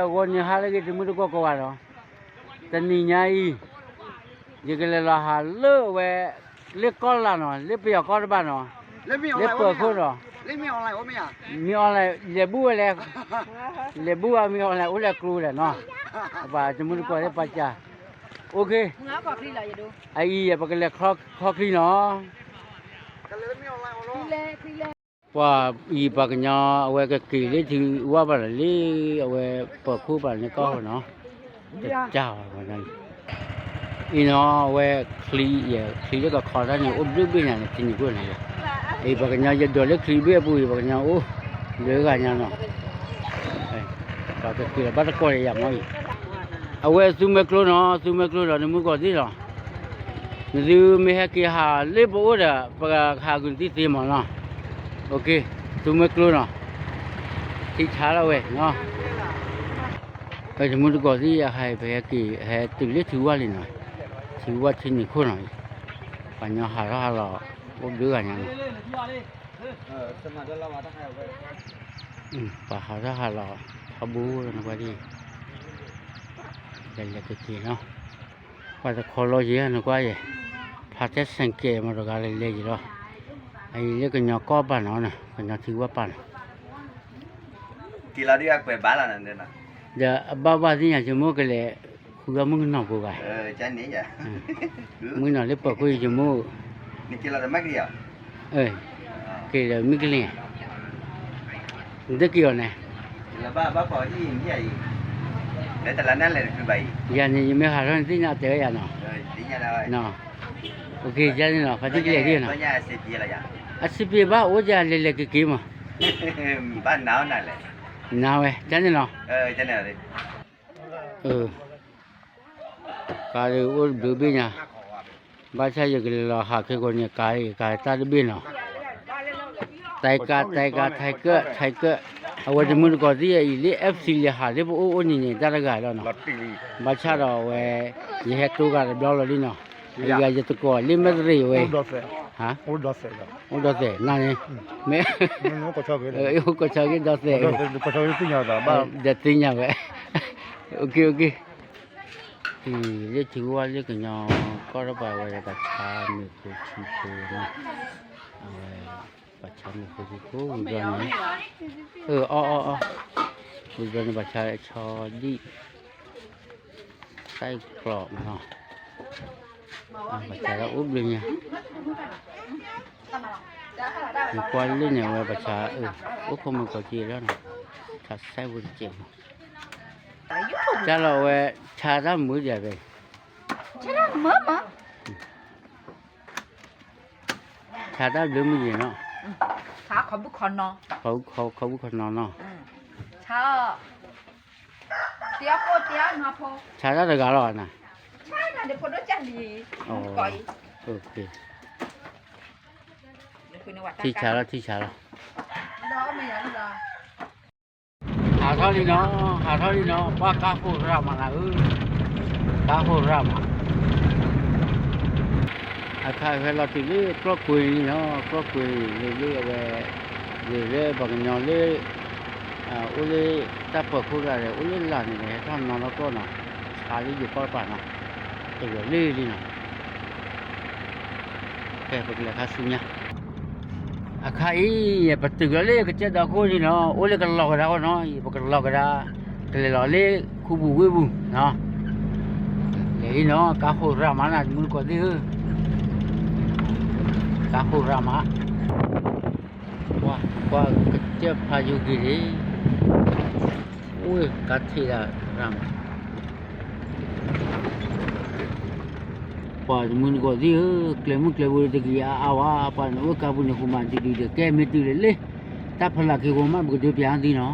我你哈那个怎么都搞搞完了？等你年这个了哈乐喂，你搞了喏，你不要搞了吧喏，你不搞了。你没有来，我没有。มีอะไรเลบุอะไรเลบุอ่ะมีอะไรอุเลกรูเลยเนาะป่ะจมูกก็ได้ปัจจัยโอเคงั้นก็คลีละอย่าดูไอ้อย่าปะกะเลครอคลีเนาะกะเลไม่เอาอะไรเอาเนาะคลีเลยว่าอีปะกะญาเอาไว้ก็กีเลยถือว่าบ่ล่ะลิเอาไว้ปะคู่ป่ะนี่ก็เนาะเจ้าว่านั้นอีเนาะเอาไว้คลีอย่าคลีแล้วก็ขอได้เนี่ยอุบลึกไปเนี่ยกินอยู่เนี่ยไอ้ปะกะญาจะโดนเลยคลีเบี้ยปุ้ยปะกะญาโอ้เหลือกันยังเนาะก็คือบัตรก็เลยอย่างน้อยเอาไว้ซูเมกโลเนาะซูเมกโลเราเนี่ยมึงก็ดีเนาะนี่ไม่ให้กี่หาเล็บโอ้เด้อปะหากุนที่เต็มเนาะโอเคซูเมกโลเนาะที่ช้าแล้วเว้ยเนาะก็จะมึงก็ดีให้ไปกี่ให้ตึกเล็กถือว่าเลยเนาะถือว่าที่นี่คนหน่อยปัญญาหาเราผมดูกันยังป่าหาเราเขาบูนะว่าดีอย่าไปกินเนาะว่าจะขอรอเยอะนะว่าอย่างพาเจ้าสังเกตมาดูกันเลยๆอยู่แล้วไอ้เรื่องกันยอก้อบ้านเนาะนะกันยอถือว่าบ้านกี่เราดีกว่าไปบ้านเรานั่นเองนะเดี๋ยวบ้าที่อยากจะมั่วกันเลยคุยมึงนอกกูไปจะหนีจ้ะมึงนอกเลยปะคุยจะมั่วนี่กี่เราจะไม่เกี่ยวกี่เราไม่กี่เลยเด็กกี่คนเนี่ยแล้วบ้าพอที่ยิ่งใหญ่แล้วแต่ละนั่นเลยคือใบยันยังไม่หาเรื่องที่น่าเจอยันเนาะที่นี่เลยเนาะโอเคยันเนาะเขาจะเกี่ยดีเนาะตัวนี้สิบปีละยัง10 ปีบ้าโอ้ยเล็กๆกี่มั้งบ้านหนาวนั่นเลยหนาวยันเนาะจะเนี่ยเลยการโอ้ดูบีเนี่ยบ้านใช่ยังเลยเราหาแค่คนเนี่ยกายตาดูบีเนาะไทยก็เอาไว้จะมึงก็ที่ไอ้เลี้ย FC เลยหาเลี้ยโอ้นี่เนี่ยจะละกันแล้วเนาะบ้านชาเราเว้ยยี่ห้อตัวกันบล็อกเลยเนาะยี่ห้อตัวก็เลี้ยไม่ได้เว้ยฮะโอ้ดอสเซ่นั่นเองไม่ก็ชอบกันก็ชอบกันดอสเซ่ก็ชอบที่นี่จ้ะบ้าเด็ดที่นี่เว้ยโอเคเลี้ยถือว่าเลี้ยกันเนาะก็ระบายไว้แบบชาไม่คุยชิโก้เนาะเอาไว้บัตรชาไม่คุยชิโก้เหมือนกันเหมือนกันบัตรชาชอดีไส้กรอบเนาะบัตรชาแล้วอุ๊บเลยเนี่ยมีควันเลยเนี่ยบัตรชาอุ๊บคงมันก็จีแล้วนะชาไส้บุญเจียงจะเราเว้ชาด้ามมือใหญ่ไปชาด้ามมือมั้งชาด้ามเรื่องมือใหญ่เนาะชาเขาบุคคลเนาะเขาบุคคลเนาะชาเตี้ยโปเตี้ยนาโพชาด้ามอะไรกันหรอนะใช่นะเดี๋ยวพอรู้จักดีก่อยโอเคที่ชาแล้วรอไม่ยังรอหาเท่านี้เนาะว่ากาโครามาละกาโครามาอาคาเวลาที่นี่ครอบครัวเนาะครอบครัวเรื่อยบางอย่างเลยอุเลตับปะคุระเลยอุเลลานี่เลยทำนอนแล้วก็เนาะชาลีอยู่ป้าป่าเนาะตัวเรื่อยๆเนาะแค่พวกเล็กข้าศึกเนี่ยอาคาอีปัตตุกเลยก็จะดอกนี่เนาะอุเลกันหลอกเราเนาะพวกหลอกเราเลยหลอกเลยคู่บุ้ยเนาะเลยเนาะกาโครามานะมึงก็ดีกาโครามาว่าเจ็บพายุกี่ดีอุ้ยกัดที่ละรามว่ามึงก็ดีเคลมบุรีตะกี้อาว่าปานว่ากับเนี่ยคุมันดีแกไม่ตื่นเลยถ้าพลังที่คุมันบุกเดือบยังดีเนาะ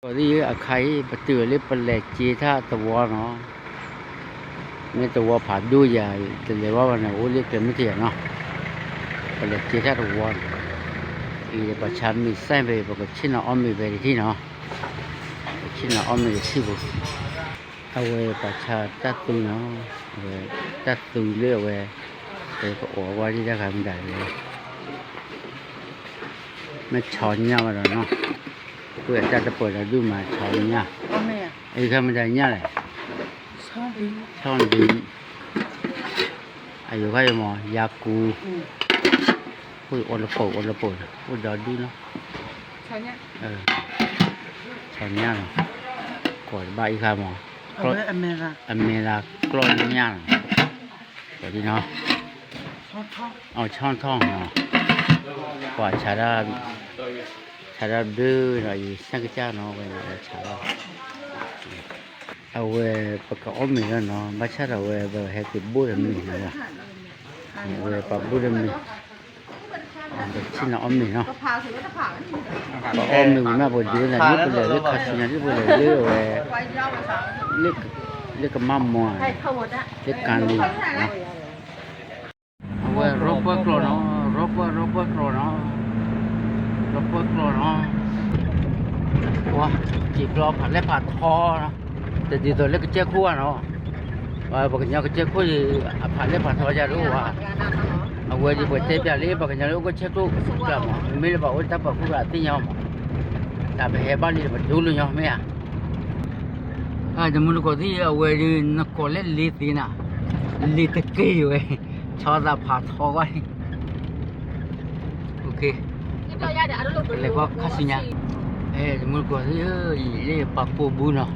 ก็ดีอาใครประตูเลยเปล่าจีท่าตัวเนาะนี่ตัวผ่านดูใหญ่แต่เลยว่าวันนี้โอ้เรียกเคลมไม่เที่ยเนาะเปล่าจีท่าตัวอีเดี๋ยวประชามีเส้นไปบอกว่าชิ้นอ้อมมีไปที่เนาะชิ้นอ้อมมีที่บุเอาไว้ประชาตัดตุยเนาะตัดตุยเรื่อยไว้แต่ก็ออกว่าที่จะทำได้เลยไม่ช้อนเงามาแล้วเนาะเพื่อจะเปิดดูมาช้อนเงา ai kha ma nya le xong đi ai yo kai mo ya ku ôi ôn là phổ ôn đó đi nó chào nha khỏi bay kha mo amera clon nha khỏi đi nó chọn thong nó quả chả ra đưa rồi sang cái cha nó về chả ra về bậc ôm mình nó bắt sát về hay cái bút là mình rồi về bậc bút là mình xin là ôm mình nó bậc ôm mình mà buổi chiều là lúc bây giờ lúc khách nhà lúc bây giờ lúc về lúc cái mâm mồi lúc can đi về rốt bớt rồi nó wow chỉ lo phải lấy phải thò nó thì rồi lấy cái chiếc khua nó và bậc nhau cái chiếc khua thì phải lấy phải thò ra đúng không ạ quay đi buổi tết giờ lấy bậc nhau lúc cái chiếc khua làm mà mấy là bảo ôi ta bảo khua là tí nhau mà ta phải hết bao nhiêu mà đủ luôn nhau mấy à giờ muốn có gì quay đi nó có lấy lì tí nào lì tất kỳ rồi cho ra phải thò vậy ok lấy qua khách sinh nhá muốn có gì lấy bạc bù bù nào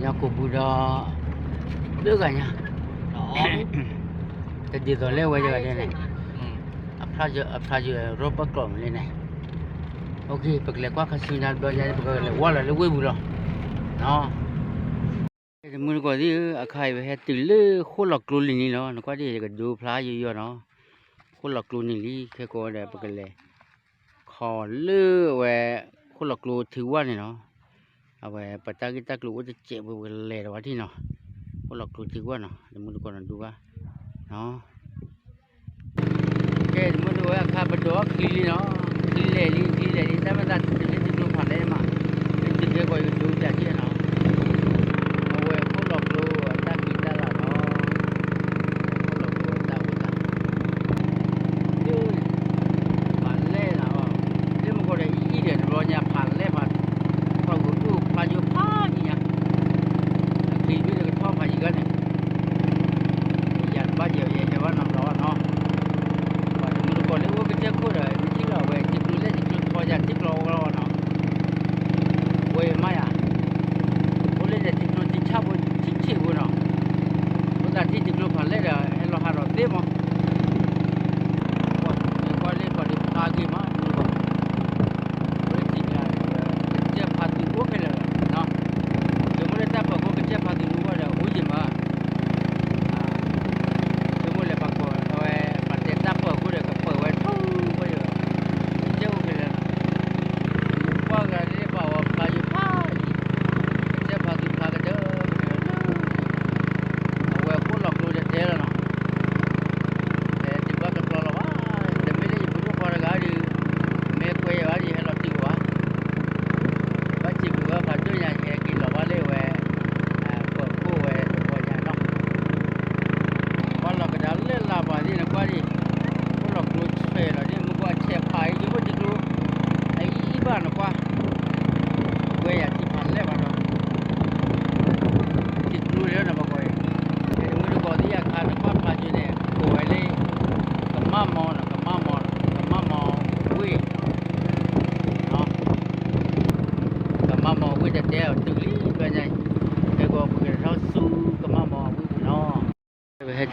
nhà cô bù đó được rồi nha cái gì rồi leo qua giờ đây này áp giờ rốt bắt còng lên này ok bực lại quá khách sinh nhá bây giờ bực lại quá là lấy quê bù rồi nó muốn có gì khai về từ lư khô lọc luôn này nó có gì cái đồ phá gì nó khô lọc luôn này cái cô này bực lại khó lư về khô lọc luôn thứ qua này nó về bắt tay kita keluar tu cek boleh dah wadi no kalau keluar tu gua no demu kau nak dua no okay demu dua kah berdoa kili no kili tapi dah kili tu belum pandai mah itu dia kau itu jadi no we kalau keluar tak kita lah no kalau keluar tak kita tu pandai lah dia mau kau dah ini dia rohnya pandai mah kalau tu paju pagi ya, kiri tu kita pagi kan, yang baju yang hewan nam lawan no, pada mula kalau kita kerja kuda, mesti lah, we cikgu pajak cikgu lawan no, we maya, boleh jadi cikgu cicabu cici no, kita cikgu paling dah, elok harus demo, kalau pada pagi mah.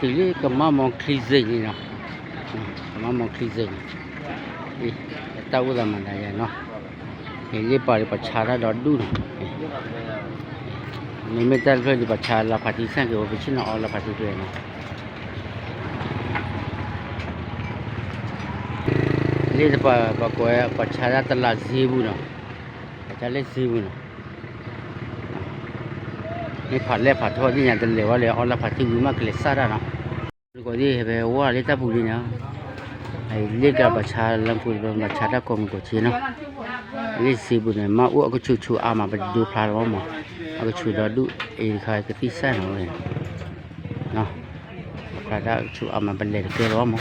Từ cái mắm khỉ gì nè, mắm khỉ gì, đi tao cũng làm mà này nó, cái gì bảo đi bắt chả ra đó đủ, mình mới tới rồi đi bắt chả là phát đi sang cái vị trí nó là phát đi rồi nó, lấy được bà coi bắt chả ra tận là gì bu nè, chả lấy gì bu nè, cái phát lấy phát thôi đi nhà tận lấy vào lấy là phát đi bu mà cái lấy sao ra nó có gì về qua lấy ta bù đi nhá, lấy cái bát chả làm bù rồi bát chả đã còn có chi nó, lấy xì bù này mà uống cái chu mà bị đu phá rồi mà, cái chu đó đu, khai cái tí sai nó này, nó, phá đã chu mà bị lệch cái rồi mà,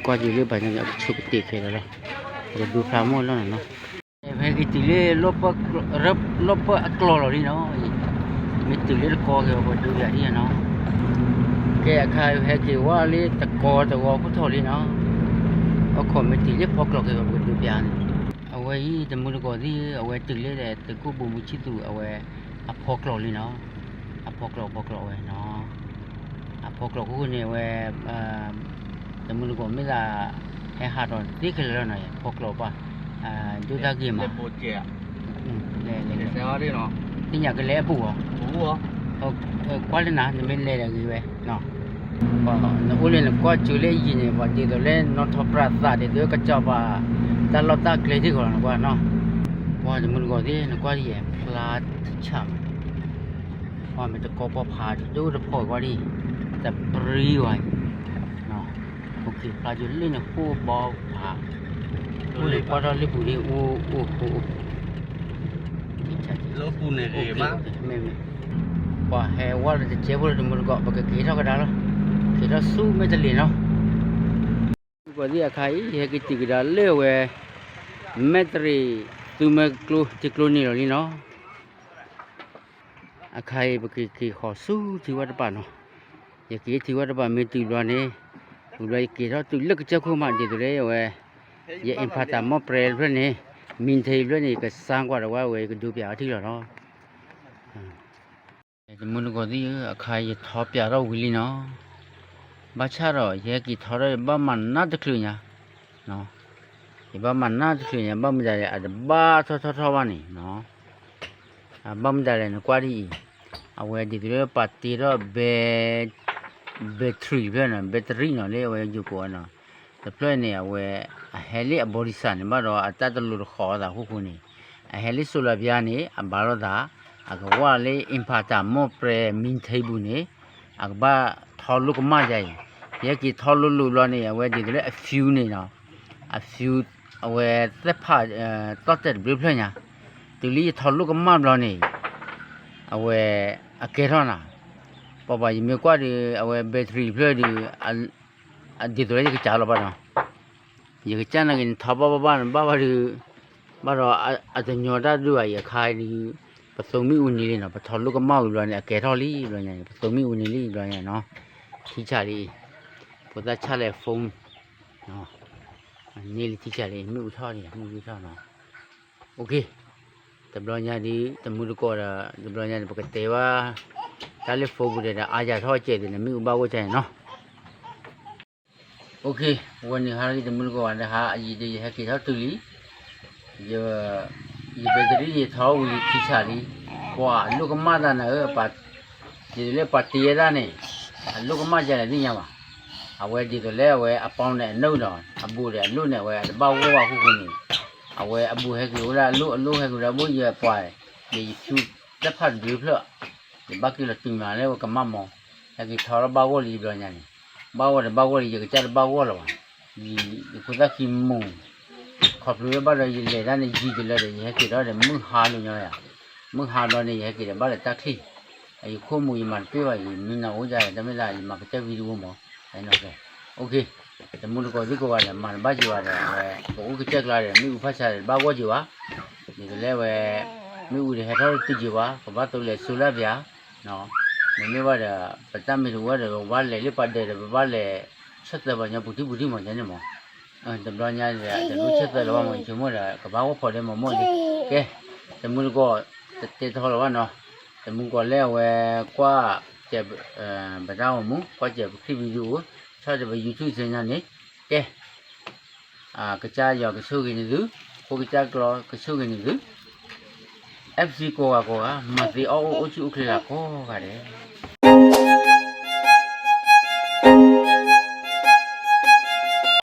có gì lấy bài này chu cái tiệt cái đó, rồi đu phá mua nó này nó, cái tỷ lệ lốp clo rồi đi nó mấy tỷ lệ co cái bộ điều gì nó cái khai hay cáiว่าเลยตะกอก็ทอเลยเนาะเอาคนmấy tỷ lệพอกcái bộ điều gìเอาไว้แต่มือก่อนที่เอาไว้ตีเล่แต่ตะกูบุมุชิตุเอาไว้อะพอกเลยเนาะอะพอกไว้เนาะอะพอกกูเนี่ยไว้แต่มือก่อนไม่ละให้หาตอนที่เคยแล้วหน่อยพอกป่ะดูตากี่มา โปรเจกต์ เล่ เซลล์ดิเนาะ ที่อยากก็เล่ปู่เหรอ โอ้โห กว่าเลยนะจะไม่เล่อะไรกี่เว้ยเนาะก็นั่นอุ้ยเนี่ยก็จุเล่ยินเนี่ยว่าดีตัวเล่นนอทปราศาสตร์เดี๋ยวก็จะว่าแต่เราตาเกลียดที่ก่อนนะว่าเนาะว่าจะมันก็ดีนะกว่าดีพลาดช่ำว่ามันจะก็พอพาดูจะพอกว่าดีแต่ปรีไว้เนาะโอเคพลาดอยู่เล่นเนี่ยคู่บอลพาคู่เลยพอเราเล่นบุรีอู้แล้วปูเนี่ยเอ๋มาก ไม่ว่าแฮว่าจะเจ็บว่าจะมันก็ปกติเท่ากันแล้วที่เราสู้ไม่จะเลี้ยงเนาะก็ที่ใครเฮกิติกระเลี้ยวเว้เมตรีตัวเมกลูจิกลูนี่หรอนี่เนาะใครปกติขอสู้ที่วัดป่าเนาะอยากที่วัดป่ามีตัวนี้ตัวนี้กี่เท่าตัวเล็กเจ้าคู่มันจีตัวเลี้ยวเว้ยอินพัตตามอเปรย์เพื่อนนี่มินเทย์เพื่อนนี่ก็สร้างกว่าเราว่าเว้ยก็ดูเปียที่หรอเนาะแต่มันก็ที่ใครจะท้อเปียเราวิลีเนาะบ้าชาเราอยากกินทอดบ้ามันน่าจะคลื่นเนี่ยเนาะบ้ามันน่าจะคลื่นเนี่ยบ้ามันได้อาจจะบ้าทอวันนี่เนาะบ้ามันได้เลยนะกว่าดีเอาไว้ดีตัวปัตติเราแบตเตอรี่เพื่อนนะแบตเตอรี่เนาะเลยเอาไว้อยู่ก่อนเนาะแต่เพื่อนเนี่ยเอาไว้เฮลิบริษัทเนี่ยบ้านเราอัตตาลุขอได้คู่คนนี่เฮลิโซลาร์บิอานี่บ้านเราได้ก็ว่าเลยอินพัตตามอเปรมินเทบุนี่บ้าทอลุกมาใจอยากกินทอลุลุนี่เอาไว้ดีเลยฟิวนี่เนาะฟิวเอาไว้แต่ผ่าตัดเด็ดบริเวณเนี่ยตัวนี้ทอลุกมาแล้วนี่เอาไว้เกล้านะพอไปยังมีกว่าดีเอาไว้แบตเตอรี่เพื่อดีดีตัวนี้ก็จ่ายแล้วป่ะเนาะยังก็จ่ายนักกินทับบ้านเราอาจจะยอดได้ด้วยอยากขายดีผสมมีอุ่นนี่เลยเนาะทอลุกมาแล้วเนี่ยเกล้าลีแล้วเนี่ยผสมมีอุ่นนี่แล้วเนี่ยเนาะที่ชาลีพอได้ชาเลฟงเนาะนี่ลิที่ชาลีไม่อุทธรณ์เนี่ยไม่อุทธรณ์เนาะโอเคแต่บางอย่างดีแต่มุดก็ได้แต่บางอย่างปกติว่าชาเลฟงบุตรเนี่ยอาจจะทอดเจดีเนี่ยไม่อุบาวุใจเนาะโอเควันนี้ฮาริแต่มุดก็วันนี้ฮะยี่ดีให้กี่เท่าตุลียี่เบดรียี่เท่าวิที่ชาลีว่าลูกมาด้านปัดยี่เลยปัดตีด้านนี่ลูกมาจะเนี่ยนี่ยังวะเอาไว้ดีตัวแล้วเว้ยปองเนี่ยนู่นเนาะบูเนี่ยนู่นเนี่ยเว้ยบ้าว่าคู่คนนี้เอาไว้บูให้กูละลูกให้กูละบูเยอะไปยี่ชูจะพัดดูเพลอะยี่บ้ากิโลตึงมาแล้วก็มั่มองให้กูทอร์บ้าว่าลีบเลยเนี่ยบ้าว่าลีจะจัดบ้าว่าหรอวะยี่คุณตาคิมมุงขอบรู้บ้าเลยยี่เลยด้านนี้จีจุดเลยยี่ให้กูได้เลยมึงหาลุงเนี่ยมึงหาลุงเนี่ยให้กูได้บ้าเลยตักที่ไอ้ข้อมูลมันเปรี้ยวยี่มีน่าโอ้ใจแต่ไม่ได้ยี่มาก็จะวิดีโอมั้งไอ้น้องเลยโอเคแต่มุดก็ดีกว่าเนี่ยมันบ้าจีว่าเนี่ยโอ้ก็เจ๊กลาเนี่ยมีอุปสรรคบ้าว่าจีว่านี่ก็เลยมีอุปสรรคที่ติดจีว่าก็บ้าตัวเลยสุราเบียเนาะไม่ว่าเนี่ยประจำไม่รู้ว่าเนี่ยบ้าเลยหรือปัดเดี๋ยวบ้าเลยชัดแต่ว่าเนี่ยบุตรมันเนี่ยมั้งแต่บางอย่างเนี่ยแต่รู้ชัดแต่ว่ามันชั่วโมงเนี่ยก็บ้าว่าพอได้มั้งดิโอเคแต่มุดก็เตะทอดว่าเนาะแต่มุดก็แล้วกว่าจะประจำมั้งกว่าจะคลิปวิดีโอชอบจะไปยูทูบเช่นนี้แกกระจายยอดกระชุ่มกันดูพวกกระจายกรอกระชุ่มกันดู FC ก็มาตีเอาชิอุคลีละก็กันเลย